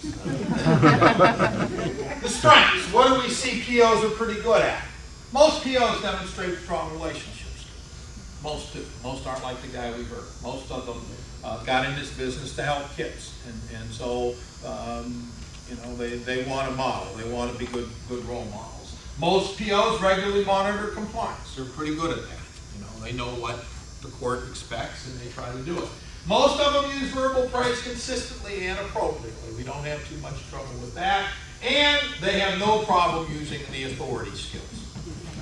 The strengths. What do we see POs are pretty good at? Most POs demonstrate strong relationships. Most do. Most aren't like the guy we heard. Most of them got in this business to help kids, and so you know, they want to model. They want to be good role models. Most POs regularly monitor compliance. They're pretty good at that. You know, they know what the court expects and they try to do it. Most of them use verbal praise consistently and appropriately. We don't have too much trouble with that. And they have no problem using the authority skills.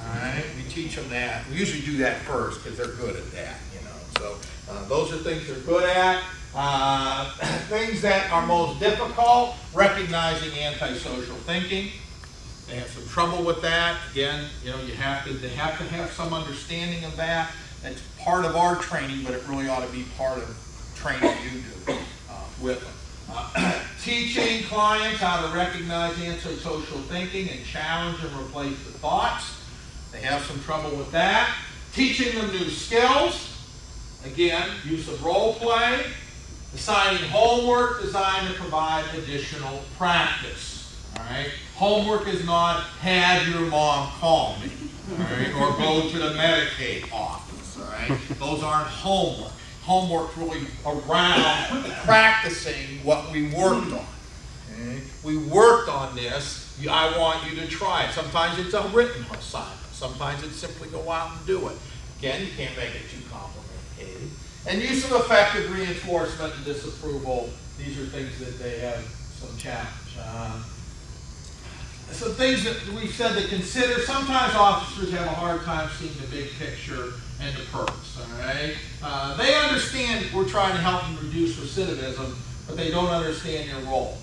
All right, we teach them that. We usually do that first because they're good at that. You know, so those are things they're good at. Things that are most difficult: recognizing antisocial thinking. They have some trouble with that. Again, you know, they have to have some understanding of that. That's part of our training, but it really ought to be part of training you do with them. Teaching clients how to recognize antisocial thinking and challenge and replace the thoughts. They have some trouble with that. Teaching them new skills. Again, use of role play. Assigning homework designed to provide additional practice. All right? Homework is not have your mom call me, all right, or go to the Medicaid office. All right? Those aren't homework. Homework's really around practicing what we worked on. Okay? We worked on this. I want you to try it. Sometimes it's a written assignment. Sometimes it's simply go out and do it. Again, you can't make it too complicated. And use of effective reinforcement and disapproval. These are things that they have some challenge. Some things that we've said to consider. Sometimes officers have a hard time seeing the big picture and the purpose. All right? They understand we're trying to help them reduce recidivism, but they don't understand your role.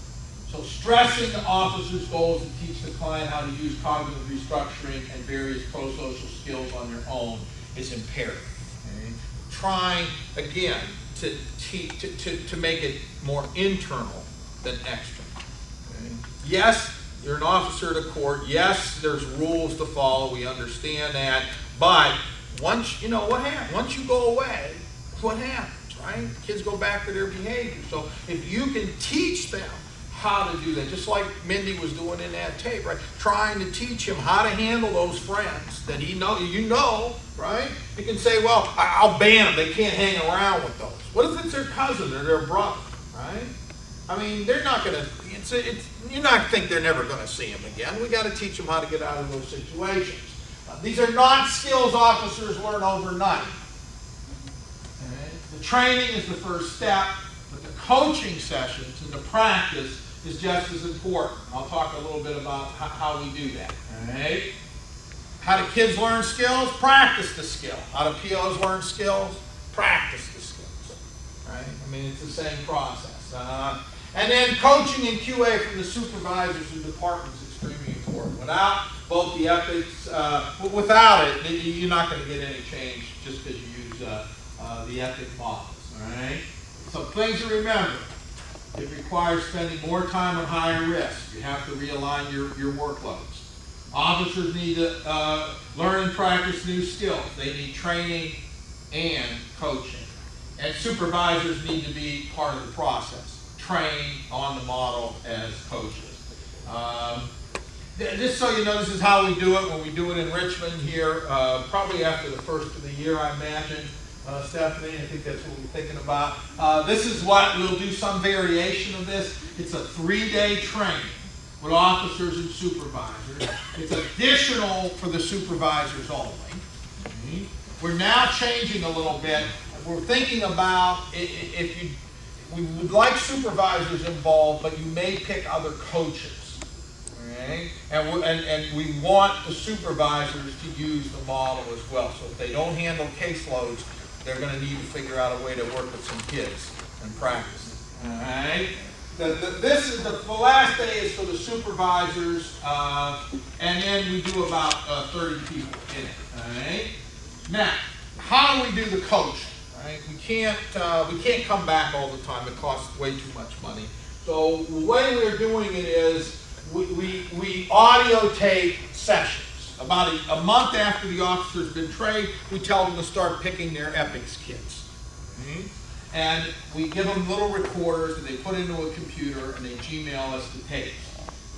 So stressing the officer's goal is to teach the client how to use cognitive restructuring and various pro-social skills on your own is imperative. Okay? Trying, again, to make it more internal than external. Okay? Yes, you're an officer of the court. Yes, there's rules to follow. We understand that. But once, you know, what happens? Once you go away, what happens, right? Kids go back to their behavior. So if you can teach them how to do that, just like Mindy was doing in that tape, right? Trying to teach him how to handle those friends that you know, right? You can say, well, I'll ban them. They can't hang around with those. What if it's their cousin or their brother, right? I mean, they're not going to, you're not think they're never going to see him again. We got to teach them how to get out of those situations. These are not skills officers learn overnight. Okay? The training is the first step, but the coaching sessions and the practice is just as important. I'll talk a little bit about how we do that. All right? How do kids learn skills? Practice the skill. How do POs learn skills? Practice the skills. Right? I mean, it's the same process. And then coaching and QA from the supervisors and departments is extremely important. Without both the ethics, without it, you're not going to get any change just because you use the ethic models. All right? So things to remember. It requires spending more time on higher risk. You have to realign your workloads. Officers need to learn and practice new skills. They need training and coaching. And supervisors need to be part of the process. Train on the model as coaches. Just so you know, this is how we do it when we do it in Richmond here, probably after the first of the year, I imagine. Stephanie, I think that's what we're thinking about. This is what we'll do, some variation of this. It's a 3-day training with officers and supervisors. It's additional for the supervisors only. Okay. We're now changing a little bit. We're thinking about we would like supervisors involved, but you may pick other coaches. Okay? And we want the supervisors to use the model as well. So if they don't handle caseloads, they're going to need to figure out a way to work with some kids and practice it. All right? The last day is for the supervisors, and then we do about 30 people in it. All right? Now, how do we do the coaching? Right? We can't come back all the time. It costs way too much money. So the way we're doing it is we audio tape sessions. About a month after the officer's been trained, we tell them to start picking their ethics kits. Okay? and we give them little recorders that they put into a computer, and they Gmail us the tapes.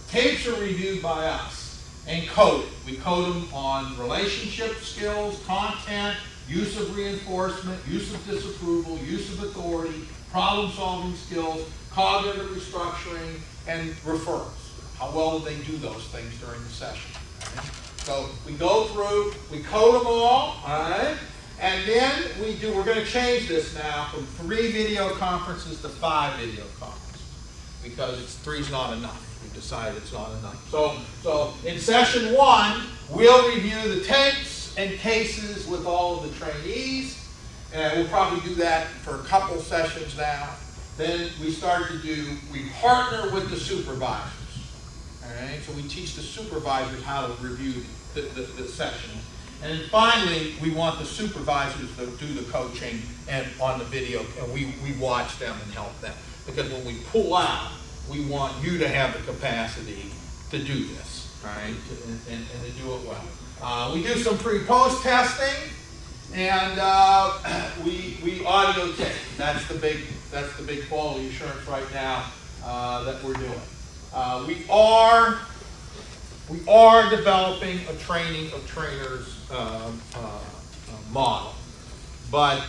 The tapes are reviewed by us and coded. We code them on relationship skills, content, use of reinforcement, use of disapproval, use of authority, problem-solving skills, cognitive restructuring, and referrals. How well do they do those things during the session? Right? So we go through, we code them all right? And then we're going to change this now from 3 video conferences to 5 video conferences, because 3's not enough. We decided it's not enough. So in session 1, we'll review the tapes and cases with all of the trainees, and we'll probably do that for a couple sessions now. Then we partner with the supervisors. All right? So we teach the supervisors how to review the session. And then finally, we want the supervisors to do the coaching and on the video, and we watch them and help them. Because when we pull out, we want you to have the capacity to do this, right? And to do it well. We do some pre-post testing, and we audio tape. That's the big quality assurance right now that we're doing. We are developing a training of trainers model, but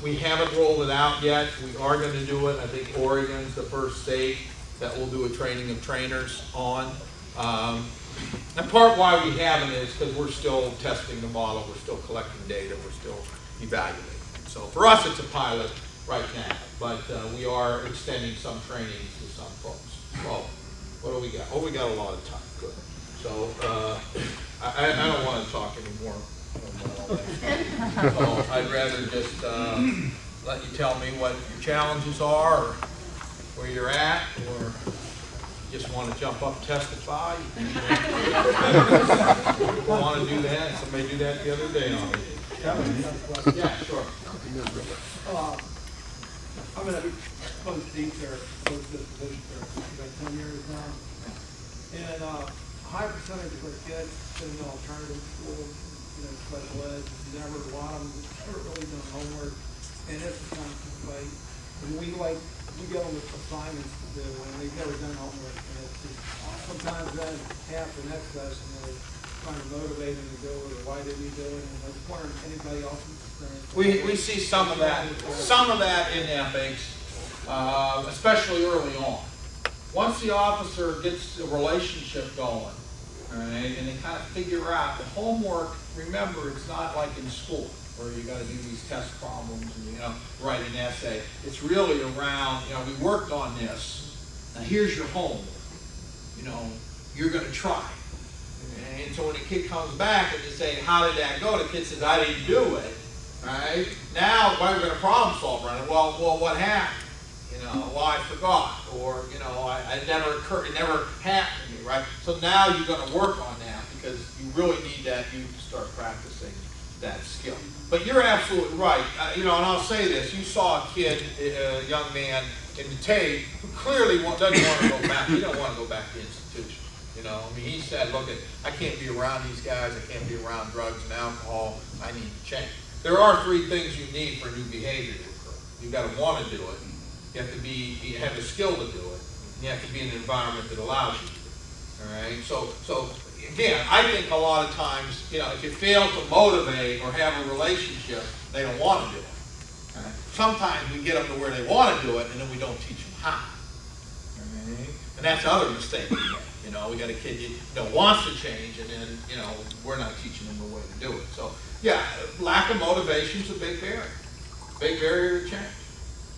we haven't rolled it out yet. We are going to do it. I think Oregon's the first state that will do a training of trainers on. And part why we haven't is because we're still testing the model, we're still collecting data, we're still evaluating. So for us, it's a pilot right now, but we are extending some trainings to some folks. So what do we got? Oh, we got a lot of time. Good. So I don't want to talk anymore. So I'd rather just let you tell me what your challenges are, or where you're at, or you just want to jump up and testify. You want to do that? Somebody do that the other day on me. Yeah, sure. I'm going to be close to this position for about 10 years now. And a high percentage of our kids in an alternative school, special ed, never a lot of them never really done homework, and it's a constant fight. And we get them with assignments to do, and they've never done homework. And it's just, sometimes then half the next session is trying to motivate them to do it, or why did we do it? And I was wondering if anybody else's experience. We see some of that in ethics, especially early on. Once the officer gets a relationship going, all right, and they kind of figure out the homework. Remember, it's not like in school where you got to do these test problems and write an essay. It's really around we worked on this. Now here's your homework. You're going to try. And so when a kid comes back and you say, "How did that go?" The kid says, "I didn't do it." Right? Now we're going to problem solve around it. Well, what happened? Well, I forgot, or it never happened to me, right? So now you're going to work on that because you really need that. You to start practicing that skill. But you're absolutely right. And I'll say this: you saw a kid, a young man in the tape who clearly doesn't want to go back. He don't want to go back to the institution. He said, "Look, I can't be around these guys. I can't be around drugs and alcohol. I need to change." There are 3 things you need for new behavior to occur. You've got to want to do it. You have to have the skill to do it. You have to be in an environment that allows you to do it. All right. So again, I think a lot of times, if you fail to motivate or have a relationship, they don't want to do it. All right? Sometimes we get them to where they want to do it, and then we don't teach them how. All right? And that's the other mistake we make. We got a kid wants to change, and then we're not teaching them the way to do it. So yeah, lack of motivation is a big barrier to change.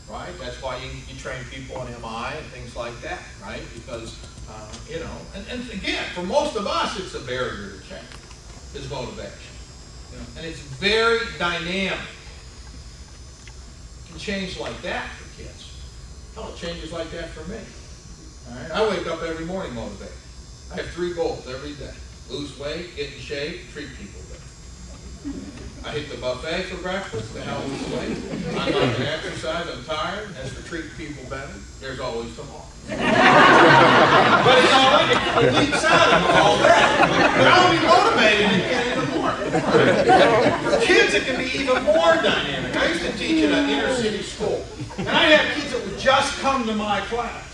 Right? That's why you train people on MI and things like that, right? Because, and again, for most of us, it's a barrier to change, is motivation. And it's very dynamic. It can change like that for kids. Hell, it changes like that for me. All right? I wake up every morning motivated. I have 3 goals every day: lose weight, get in shape, treat people better. I hit the buffet for breakfast, the hell lose weight. I'm not going to exercise, I'm tired. As for treat people better, there's always tomorrow. But it leaks out of all that. But I'll be motivated again in the morning. For kids, it can be even more dynamic. I used to teach at an inner city school, and I'd have kids that would just come to my class.